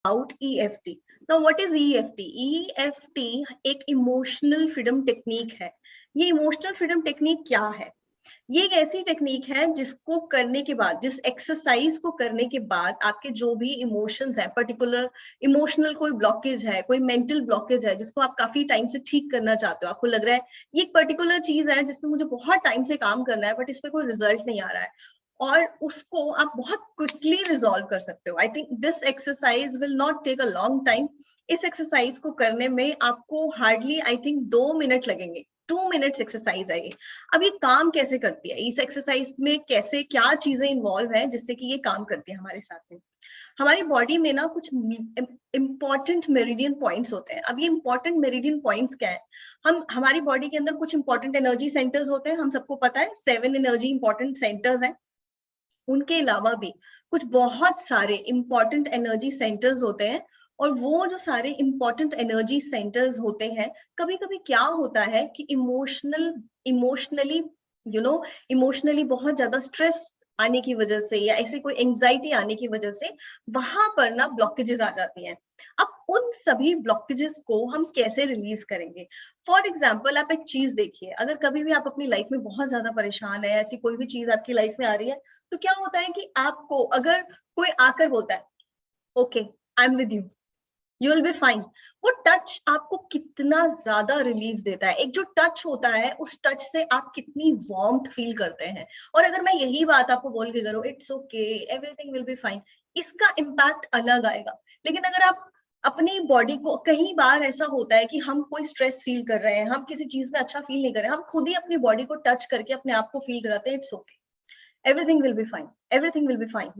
about EFT. Now what is EFT? EFT एक emotional freedom technique है। ये emotional freedom technique क्या है? ये एक ऐसी टेक्निक है जिसको करने के बाद, जिस एक्सरसाइज को करने के बाद आपके जो भी इमोशंस है, पर्टिकुलर इमोशनल कोई ब्लॉकेज है, कोई मेंटल ब्लॉकेज है जिसको आप काफी टाइम से ठीक करना चाहते हो, आपको लग रहा है ये एक पर्टिकुलर चीज है जिसपे मुझे बहुत टाइम से काम करना है बट इस पे कोई रिजल्ट नहीं आ रहा है, और उसको आप बहुत क्विकली रिजॉल्व कर सकते हो। I think this exercise will not take a long time. इस एक्सरसाइज को करने में आपको हार्डली आई थिंक 2 मिनट लगेंगे। 2 मिनट्स एक्सरसाइज है ये। अब ये काम कैसे करती है, इस एक्सरसाइज में कैसे क्या चीजें इन्वॉल्व है जिससे कि ये काम करती है हमारे साथ में? हमारी बॉडी में ना कुछ इंपॉर्टेंट मेरिडियन पॉइंट्स होते हैं। अब ये इंपॉर्टेंट मेरिडियन पॉइंट्स क्या है? हमारी बॉडी के अंदर कुछ इंपॉर्टेंट एनर्जी सेंटर्स होते हैं, हम सबको पता है 7 एनर्जी इंपॉर्टेंट सेंटर्स हैं। उनके अलावा भी कुछ बहुत सारे इंपॉर्टेंट एनर्जी सेंटर्स होते हैं, और वो जो सारे इंपॉर्टेंट एनर्जी सेंटर्स होते हैं, कभी कभी क्या होता है कि इमोशनली इमोशनली बहुत ज्यादा स्ट्रेस आने की वजह से या ऐसे कोई एंजाइटी आने की वजह से वहां पर ना ब्लॉकेजेस आ जाती हैं। अब उन सभी ब्लॉकेजेस को हम कैसे रिलीज करेंगे? फॉर एग्जाम्पल, आप एक चीज देखिए, अगर कभी भी आप अपनी लाइफ में बहुत ज्यादा परेशान है, ऐसी कोई भी चीज आपकी लाइफ में आ रही है, तो क्या होता है कि आपको अगर कोई आकर बोलता है okay I am with you, you will be fine, वो टच आपको कितना ज्यादा रिलीफ देता है। एक जो टच होता है, उस टच से आप कितनी वार्मथ फील करते हैं। और अगर मैं यही बात आपको बोल के करूँ it's okay everything will be fine, इसका इम्पैक्ट अलग आएगा। लेकिन अगर आप अपनी बॉडी को, कई बार ऐसा होता है कि हम कोई स्ट्रेस फील कर रहे हैं, हम किसी चीज में अच्छा फील नहीं कर रहे हैं, हम खुद ही अपनी बॉडी को टच करके अपने आप को फील कराते हैं it's okay everything will be fine, everything will be fine,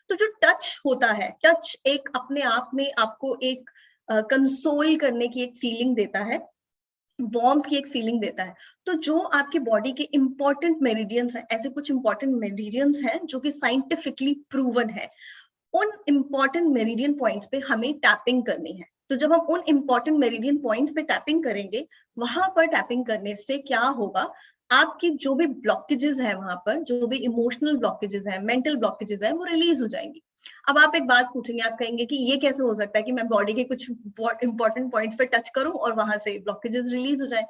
तो जो टच होता है, टच एक अपने आप में आपको एक कंसोल करने की एक फीलिंग देता है, वार्मथ की एक फीलिंग देता है। तो जो आपके बॉडी के इंपॉर्टेंट मेरिडियंस हैं, ऐसे कुछ इंपॉर्टेंट मेरिडियंस हैं जो कि साइंटिफिकली प्रूवन है, उन इंपॉर्टेंट मेरिडियन पॉइंट्स पे हमें टैपिंग करनी है। तो जब हम उन इंपॉर्टेंट मेरिडियन पॉइंट्स पे टैपिंग करेंगे, वहां पर टैपिंग करने से क्या होगा, आपकी जो भी ब्लॉकेजेस है, वहां पर जो भी इमोशनल ब्लॉकेजेस है, मेंटल ब्लॉकेजेस है, वो रिलीज हो जाएंगी। अब आप एक बात पूछेंगे, आप कहेंगे कि ये कैसे हो सकता है कि मैं बॉडी के कुछ इंपॉर्टेंट पॉइंट्स पे टच करूं और वहां से ब्लॉकेजेस रिलीज हो जाए?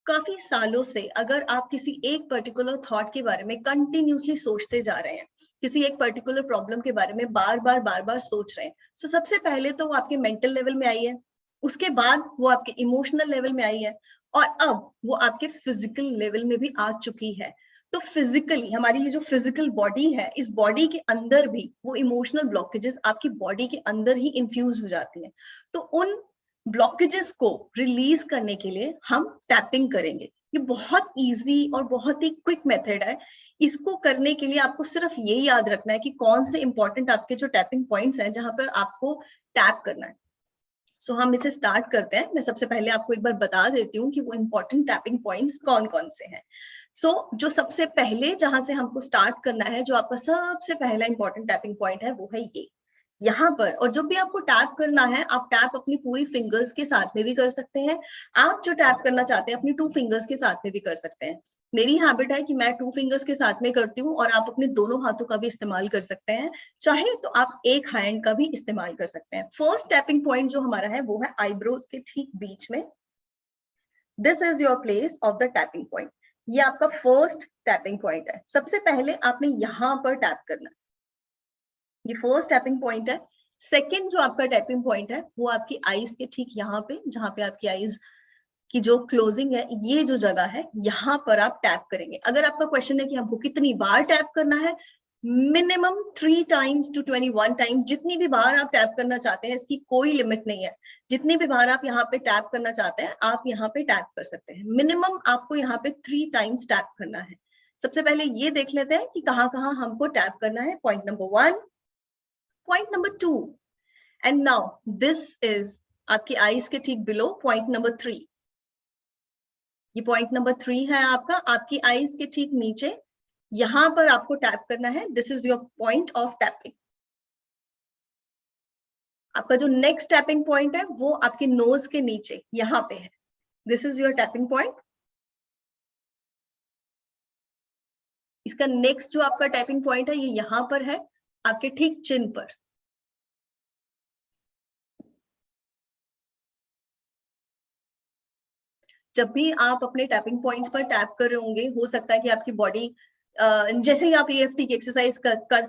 काफी सालों से अगर आप किसी एक पर्टिकुलर थॉट के बारे में कंटिन्यूसली सोचते जा रहे हैं, किसी एक पर्टिकुलर प्रॉब्लम के बारे में बार बार सोच रहे हैं, तो सबसे पहले तो वो आपके मेंटल लेवल में आई है, उसके बाद वो आपके इमोशनल लेवल में आई है, और अब वो आपके फिजिकल लेवल में भी आ चुकी है। तो फिजिकली हमारी ये जो फिजिकल बॉडी है, इस बॉडी के अंदर भी वो इमोशनल ब्लॉकेजेस आपकी बॉडी के अंदर ही इंफ्यूज हो जाती हैं। तो उन ब्लॉकेजेस को रिलीज करने के लिए हम टैपिंग करेंगे। ये बहुत इजी और बहुत ही क्विक मेथड है। इसको करने के लिए आपको सिर्फ ये याद रखना है कि कौन से इंपॉर्टेंट आपके जो टैपिंग पॉइंट्स हैं जहां पर आपको टैप करना है। सो हम इसे स्टार्ट करते हैं। मैं सबसे पहले आपको एक बार बता देती हूँ कि वो इंपॉर्टेंट टैपिंग पॉइंट्स कौन कौन से हैं। जो सबसे पहले जहां से हमको स्टार्ट करना है, जो आपका सबसे पहला इंपॉर्टेंट टैपिंग पॉइंट है, वो है ये यहाँ पर। और जब भी आपको टैप करना है, आप टैप अपनी पूरी फिंगर्स के साथ में भी कर सकते हैं। आप जो टैप करना चाहते हैं अपनी 2 फिंगर्स के साथ में भी कर सकते हैं। मेरी हैबिट है कि मैं 2 फिंगर्स के साथ में करती हूँ, और आप अपने दोनों हाथों का भी इस्तेमाल कर सकते हैं, चाहे तो आप एक हैंड का भी इस्तेमाल कर सकते हैं। फर्स्ट टैपिंग पॉइंट जो हमारा है वो है आईब्रोज के ठीक बीच में। This is your place of the tapping point. ये आपका फर्स्ट टैपिंग पॉइंट है। सबसे पहले आपने यहाँ पर टैप करना है, ये फर्स्ट टैपिंग पॉइंट है। सेकंड जो आपका टैपिंग पॉइंट है वो आपकी आईज के ठीक यहाँ पे, जहां पे आपकी आईज की जो क्लोजिंग है, ये जो जगह है, यहाँ पर आप टैप करेंगे। अगर आपका क्वेश्चन है कि हमको कितनी बार टैप करना है, मिनिमम 3 टाइम्स टू 21 टाइम्स, जितनी भी बार आप टैप करना चाहते हैं, इसकी कोई लिमिट नहीं है। जितनी भी बार आप यहाँ पे टैप करना चाहते हैं, आप यहाँ पे टैप कर सकते हैं। मिनिमम आपको यहाँ पे 3 टाइम्स टैप करना है। सबसे पहले ये देख लेते हैं कि कहाँ कहाँ हमको टैप करना है। Point number 1, point number 2, and now this is आपकी आईज के ठीक बिलो पॉइंट नंबर 3। ये पॉइंट नंबर 3 है आपका, आपकी आईज के ठीक नीचे, यहां पर आपको टैप करना है। This is your point of tapping. आपका जो नेक्स्ट टैपिंग पॉइंट है वो आपके नोज के नीचे यहां पे है। This is your tapping point. इसका नेक्स्ट जो आपका टैपिंग पॉइंट है ये यहां पर है, आपके ठीक चिन पर। जब भी आप अपने टैपिंग पॉइंट्स पर टैप कर रहे होंगे, हो सकता है कि आपकी बॉडी जैसे ही आप EFT की एक्सरसाइज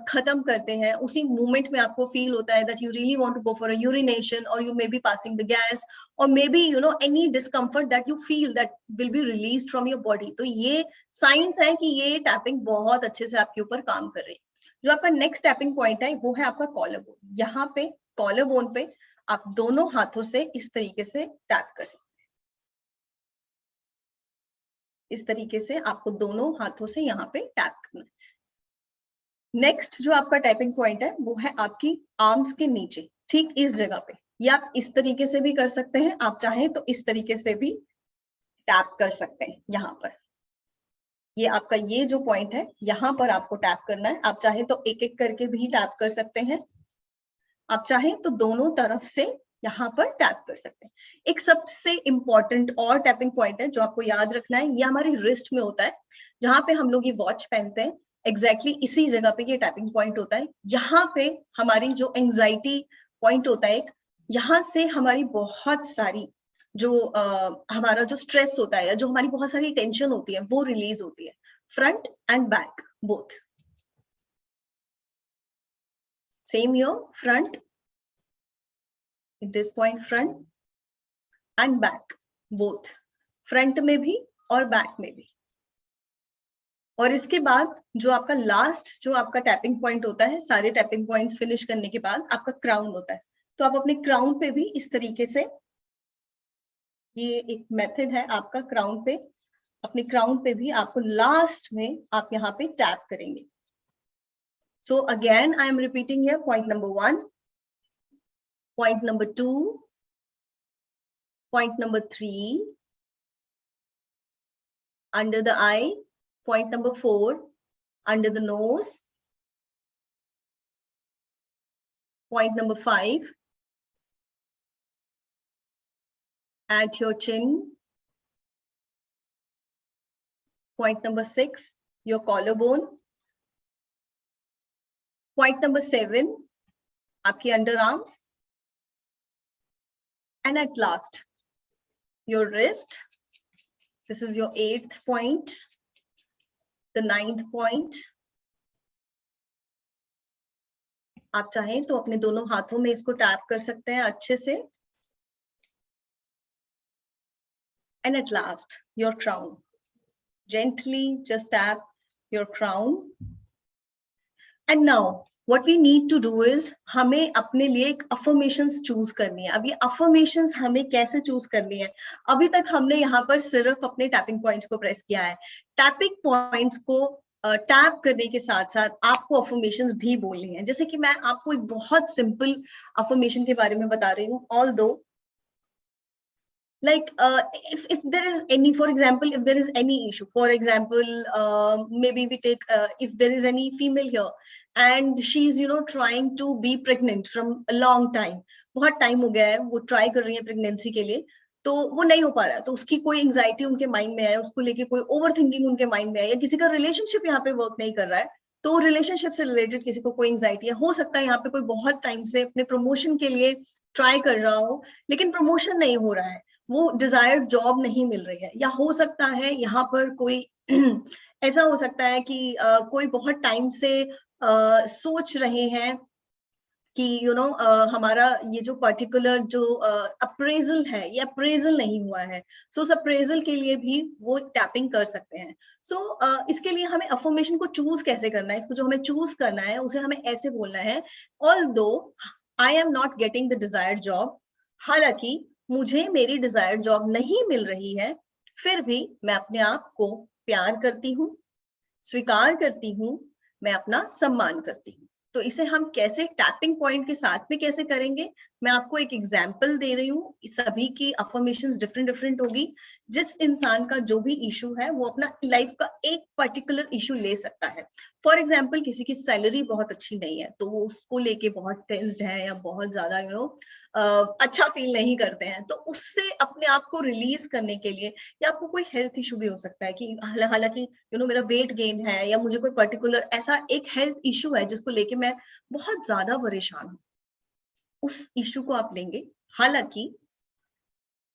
खत्म करते हैं, उसी मोमेंट में आपको फील होता है that you really want to go for a urination, और you may be passing the gas, और may be any discomfort that you feel that will be released from your body. तो ये science है कि ये tapping बहुत अच्छे से आपके ऊपर काम कर रही है। जो आपका नेक्स्ट टैपिंग पॉइंट है वो है आपका कॉलर बोन। यहाँ पे कॉलर बोन पे आप दोनों हाथों से इस तरीके से टैप कर सकते हैं। इस तरीके से आपको दोनों हाथों से यहाँ पे टैप करना है। नेक्स्ट जो आपका टैपिंग पॉइंट है वो है आपकी आर्म्स के नीचे, ठीक इस जगह पे। ये आप इस तरीके से भी कर सकते हैं, आप चाहें तो इस तरीके से भी टैप कर सकते हैं। यहाँ पर ये आपका ये जो पॉइंट है यहाँ पर आपको टैप करना है। आप चाहे तो एक एक करके भी टैप कर सकते हैं, आप चाहें तो दोनों तरफ से यहाँ पर टैप कर सकते हैं। एक सबसे इंपॉर्टेंट और टैपिंग पॉइंट है जो आपको याद रखना है, ये हमारी रिस्ट में होता है, जहां पे हम लोग ये वॉच पहनते हैं। एग्जैक्टली इसी जगह पे ये टैपिंग पॉइंट होता है। यहाँ पे हमारी जो एंजाइटी पॉइंट होता है एक, यहाँ से हमारी बहुत सारी जो हमारा जो स्ट्रेस होता है या जो हमारी बहुत सारी टेंशन होती है वो रिलीज होती है, front end back both. Same here, front, at this point front and back both, front में भी और बैक में भी। और इसके बाद जो आपका लास्ट जो आपका टैपिंग पॉइंट होता है, सारे टैपिंग पॉइंट्स फिनिश करने के बाद आपका क्राउन होता है। तो आप अपने क्राउन पे भी इस तरीके से, ये एक मेथड है आपका क्राउन पे, अपने क्राउन पे भी आपको लास्ट में आप यहाँ पे टैप करेंगे। So again I am repeating here, point number 1, point number 2, point number 3, under the eye, point number 4, under the nose, point number 5, at your chin, point number 6, your collarbone, point number 7, आपकी underarms, and at last your wrist. This is your 8th point, the 9th point. आप चाहें तो अपने दोनों हाथों में इसको tap कर सकते हैं अच्छे से। And at last your crown. Gently just tap your crown. And now what we need to do is, हमें अपने लिए एक अफर्मेशंस चूज करनी है। अब ये अफर्मेशंस हमें कैसे चूज करनी है? अभी तक हमने यहाँ पर सिर्फ अपने टैपिंग पॉइंट्स को प्रेस किया है। टैपिंग पॉइंट्स को टैप करने के साथ साथ आपको अफर्मेशंस भी बोलनी है। जैसे कि मैं आपको एक बहुत सिंपल अफर्मेशन के बारे में बता रही हूँ, although like if there is any, for example, if there is any issue, for example, maybe we take if there is any female here and she's trying to be pregnant from a long time, बहुत time हो गया है वो try कर रही है pregnancy के लिए, तो वो नहीं हो पा रहा है, तो उसकी कोई एंजाइटी उनके माइंड में है, उसको लेके कोई ओवर थिंकिंग उनके माइंड में है, या किसी का रिलेशनशिप यहाँ पे वर्क नहीं कर रहा है, तो रिलेशनशिप से रिलेटेड किसी को कोई एंजाइटी है, हो सकता है यहाँ पे कोई बहुत टाइम से अपने प्रमोशन के लिए ट्राई कर रहा हो लेकिन प्रमोशन नहीं हो रहा है, वो डिजायर्ड जॉब नहीं मिल रही है, या हो सकता है यहाँ पर कोई ऐसा हो सकता है कि कोई बहुत टाइम से सोच रहे हैं कि हमारा ये जो पर्टिकुलर जो अप्रेजल है ये अप्रेजल नहीं हुआ है, सो उस अप्रेजल के लिए भी वो टैपिंग कर सकते हैं। सो इसके लिए हमें अफर्मेशन को चूज कैसे करना है, इसको जो हमें चूज करना है उसे हमें ऐसे बोलना है, although I am not getting the desired job, हालांकि मुझे मेरी डिजायर्ड जॉब नहीं मिल रही है, फिर भी मैं अपने आप को प्यार करती हूँ, स्वीकार करती हूँ, मैं अपना सम्मान करती हूँ। तो इसे हम कैसे टैपिंग पॉइंट के साथ में कैसे करेंगे, मैं आपको एक एग्जांपल दे रही हूँ। सभी की अफर्मेशंस डिफरेंट डिफरेंट होगी। जिस इंसान का जो भी इशू है वो अपना लाइफ का एक पर्टिकुलर इशू ले सकता है। फॉर एग्जाम्पल किसी की सैलरी बहुत अच्छी नहीं है तो वो उसको लेके बहुत टेंस्ड है या बहुत ज्यादा अच्छा फील नहीं करते हैं, तो उससे अपने आप को रिलीज करने के लिए, या आपको कोई हेल्थ इशू भी हो सकता है कि हालांकि मेरा वेट गेन है या मुझे कोई पर्टिकुलर ऐसा एक हेल्थ इशू है जिसको लेके मैं बहुत ज्यादा परेशान हूँ, उस इशू को आप लेंगे। हालांकि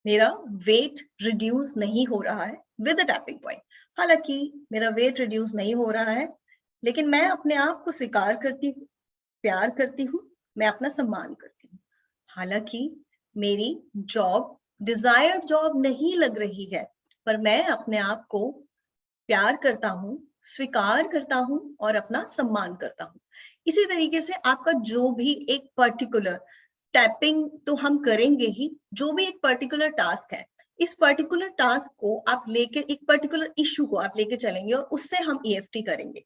मेरा वेट रिड्यूस नहीं हो रहा है विद अ टैपिंग पॉइंट। हालांकि मेरा वेट रिड्यूस नहीं हो रहा है, लेकिन मैं अपने आप को स्वीकार करती हूँ, प्यार करती हूँ, मैं अपना सम्मान करती हूँ। हालांकि मेरी जॉब डिजायर्ड जॉब नहीं लग रही है, पर मैं अपने आप को प्यार करता हूँ, स्वीकार करता हूँ और अपना सम्मान करता हूँ। इसी तरीके से आपका जो भी एक पर्टिकुलर टैपिंग तो हम करेंगे ही, जो भी एक पर्टिकुलर टास्क है, इस पर्टिकुलर टास्क को आप लेके, एक पर्टिकुलर इश्यू को आप लेके चलेंगे और उससे हम ईएफटी करेंगे।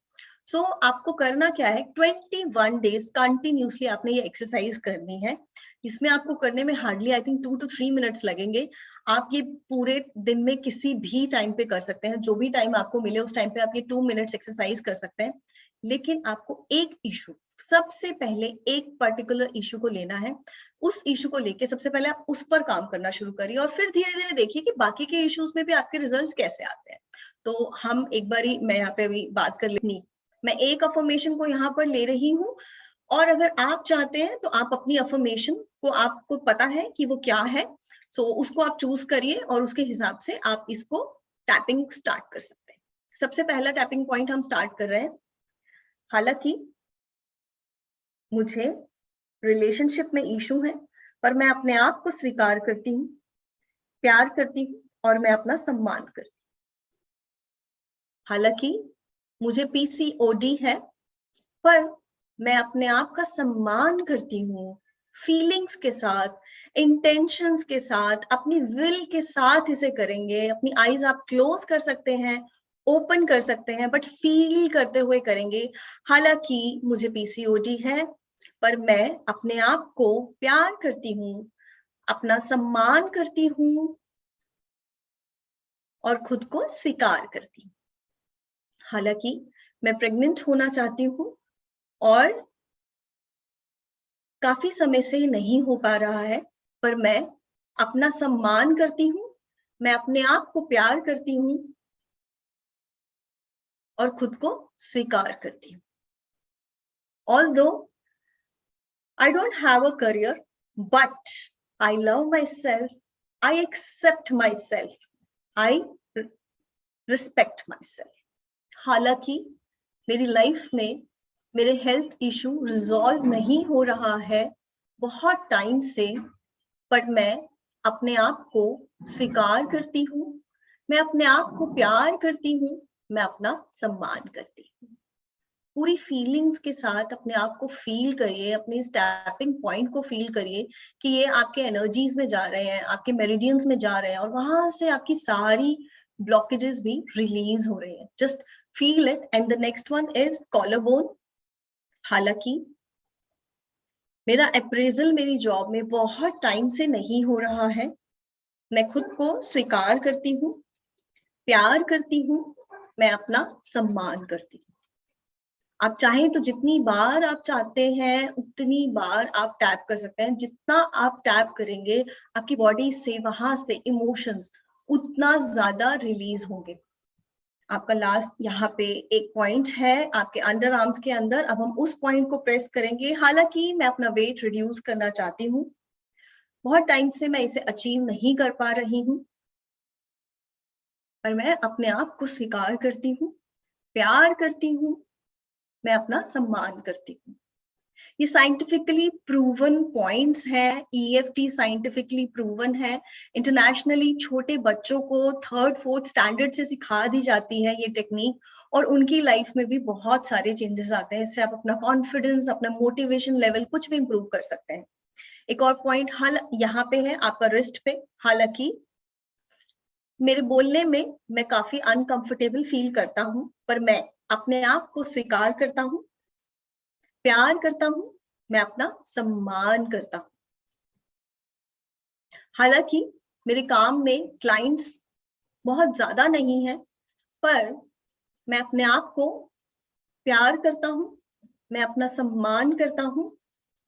सो आपको करना क्या है, 21 डेज कंटिन्यूसली आपने ये एक्सरसाइज करनी है। इसमें आपको करने में hardly I think 2 to 3 minutes लगेंगे। आप ये पूरे दिन में किसी भी टाइम पे कर सकते हैं, जो भी टाइम आपको मिले उस टाइम पे आप ये 2 मिनट्स एक्सरसाइज कर सकते हैं। लेकिन आपको एक इशू, सबसे पहले एक पर्टिकुलर इशू को लेना है। उस इशू को लेके सबसे पहले आप उस पर काम करना शुरू करिए और फिर धीरे धीरे देखिए कि बाकी के इश्यूज में भी आपके रिजल्ट्स कैसे आते हैं। तो हम एक बारी, मैं यहाँ पे अभी बात कर लेनी, मैं एक अफर्मेशन को यहाँ पर ले रही हूँ, और अगर आप चाहते हैं तो आप अपनी अफर्मेशन को, आपको पता है कि वो क्या है, सो उसको आप चूज करिए और उसके हिसाब से आप इसको टैपिंग स्टार्ट कर सकते हैं। सबसे पहला टैपिंग पॉइंट हम स्टार्ट कर रहे हैं। हालांकि मुझे रिलेशनशिप में इशू है, पर मैं अपने आप को स्वीकार करती हूँ, प्यार करती हूँ और मैं अपना सम्मान करती हूँ। हालांकि मुझे पीसीओडी है, पर मैं अपने आप का सम्मान करती हूँ, फीलिंग्स के साथ, इंटेंशंस के साथ, अपनी विल के साथ इसे करेंगे। अपनी आईज आप क्लोज कर सकते हैं, ओपन कर सकते हैं, बट फील करते हुए करेंगे। हालांकि मुझे पीसीओडी है, पर मैं अपने आप को प्यार करती हूँ, अपना सम्मान करती हूँ और खुद को स्वीकार करती हूँ। हालांकि मैं प्रेग्नेंट होना चाहती हूँ और काफी समय से नहीं हो पा रहा है, पर मैं अपना सम्मान करती हूँ, मैं अपने आप को प्यार करती हूँ और खुद को स्वीकार करती हूँ। Although I don't have a career, but I love myself, I accept myself, I respect myself. हालांकि मेरी लाइफ में मेरे हेल्थ इशू रिजॉल्व नहीं हो रहा है बहुत टाइम से, पर मैं अपने आप को स्वीकार करती हूँ, मैं अपने आप को प्यार करती हूँ, मैं अपना सम्मान करती हूँ। पूरी फीलिंग्स के साथ अपने आप को फील करिए, अपनी टैपिंग पॉइंट को फील करिए कि ये आपके एनर्जीज में जा रहे हैं, आपके मेरिडियंस में जा रहे हैं और वहां से आपकी सारी ब्लॉकेजेस भी रिलीज हो रही हैं। Just feel it. And the next one is collar bone. हालांकि मेरा अप्रेजल मेरी जॉब में बहुत टाइम से नहीं हो रहा है, मैं खुद को स्वीकार करती हूँ, प्यार करती हूँ, मैं अपना सम्मान करती हूँ। आप चाहें तो जितनी बार आप चाहते हैं उतनी बार आप टैप कर सकते हैं। जितना आप टैप करेंगे आपकी बॉडी से, वहां से इमोशंस उतना ज्यादा रिलीज होंगे। आपका लास्ट यहाँ पे एक पॉइंट है आपके अंडर आर्म्स के अंदर, अब हम उस पॉइंट को प्रेस करेंगे। हालांकि मैं अपना वेट रिड्यूस करना चाहती हूँ, बहुत टाइम से मैं इसे अचीव नहीं कर पा रही हूँ, पर मैं अपने आप को स्वीकार करती हूँ, प्यार करती हूँ, मैं अपना सम्मान करती हूँ। ये साइंटिफिकली प्रूवन पॉइंट्स हैं, ईएफटी साइंटिफिकली प्रूवन है। इंटरनेशनली छोटे बच्चों को 3rd-4th स्टैंडर्ड से सिखा दी जाती है ये टेक्निक, और उनकी लाइफ में भी बहुत सारे चेंजेस आते हैं। इससे आप अपना कॉन्फिडेंस, अपना मोटिवेशन लेवल कुछ भी इंप्रूव कर सकते हैं। एक और पॉइंट हाल यहाँ पे है आपका रिस्ट पे। हालांकि मेरे बोलने में मैं काफी अनकंफर्टेबल फील करता हूँ, पर मैं अपने आप को स्वीकार करता हूँ, प्यार करता हूँ, मैं अपना सम्मान करता हूँ। हालांकि मेरे काम में क्लाइंट्स बहुत ज्यादा नहीं है, पर मैं अपने आप को प्यार करता हूँ, मैं अपना सम्मान करता हूँ,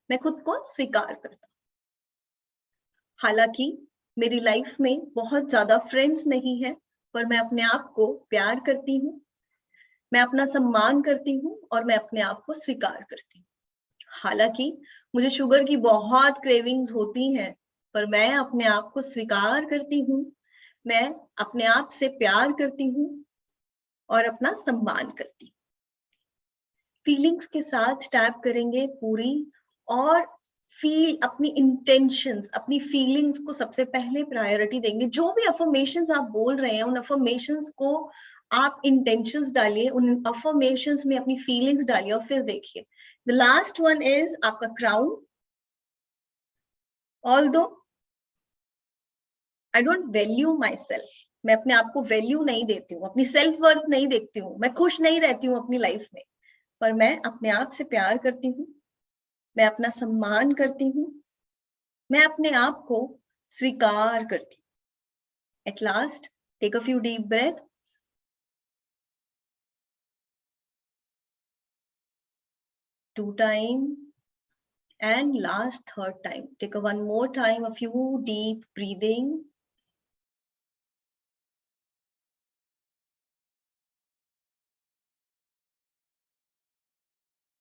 मैं खुद को स्वीकार करता हूँ। हालांकि मेरी लाइफ में बहुत ज्यादा फ्रेंड्स नहीं है, पर मैं अपने आप को प्यार करती हूँ, मैं अपना सम्मान करती हूँ और मैं अपने आप को स्वीकार करती हूँ। हालांकि मुझे शुगर की बहुत क्रेविंग्स होती हैं, पर मैं अपने आप को स्वीकार करती हूँ, मैं अपने आप से प्यार करती हूँ और अपना सम्मान करती हूँ। फीलिंग्स के साथ टैप करेंगे पूरी, और फील अपनी इंटेंशंस, अपनी फीलिंग्स को सबसे पहले प्रायोरिटी देंगे। जो भी अफर्मेशंस आप बोल रहे हैं, उन अफर्मेशंस को आप इंटेंशंस डालिए, उन अफर्मेशंस में अपनी फीलिंग्स डालिए और फिर देखिए। द लास्ट वन इज आपका crown. Although I don't value my self, मैं अपने आप को वैल्यू नहीं देती हूँ, अपनी सेल्फ वर्थ नहीं देखती हूँ, मैं खुश नहीं रहती हूँ अपनी लाइफ में, पर मैं अपने आप से प्यार करती हूँ, मैं अपना सम्मान करती हूँ, मैं अपने आप को स्वीकार करती हूँ। At last take a few deep breath, 2 time, and last 3rd time take a one more time a few deep breathing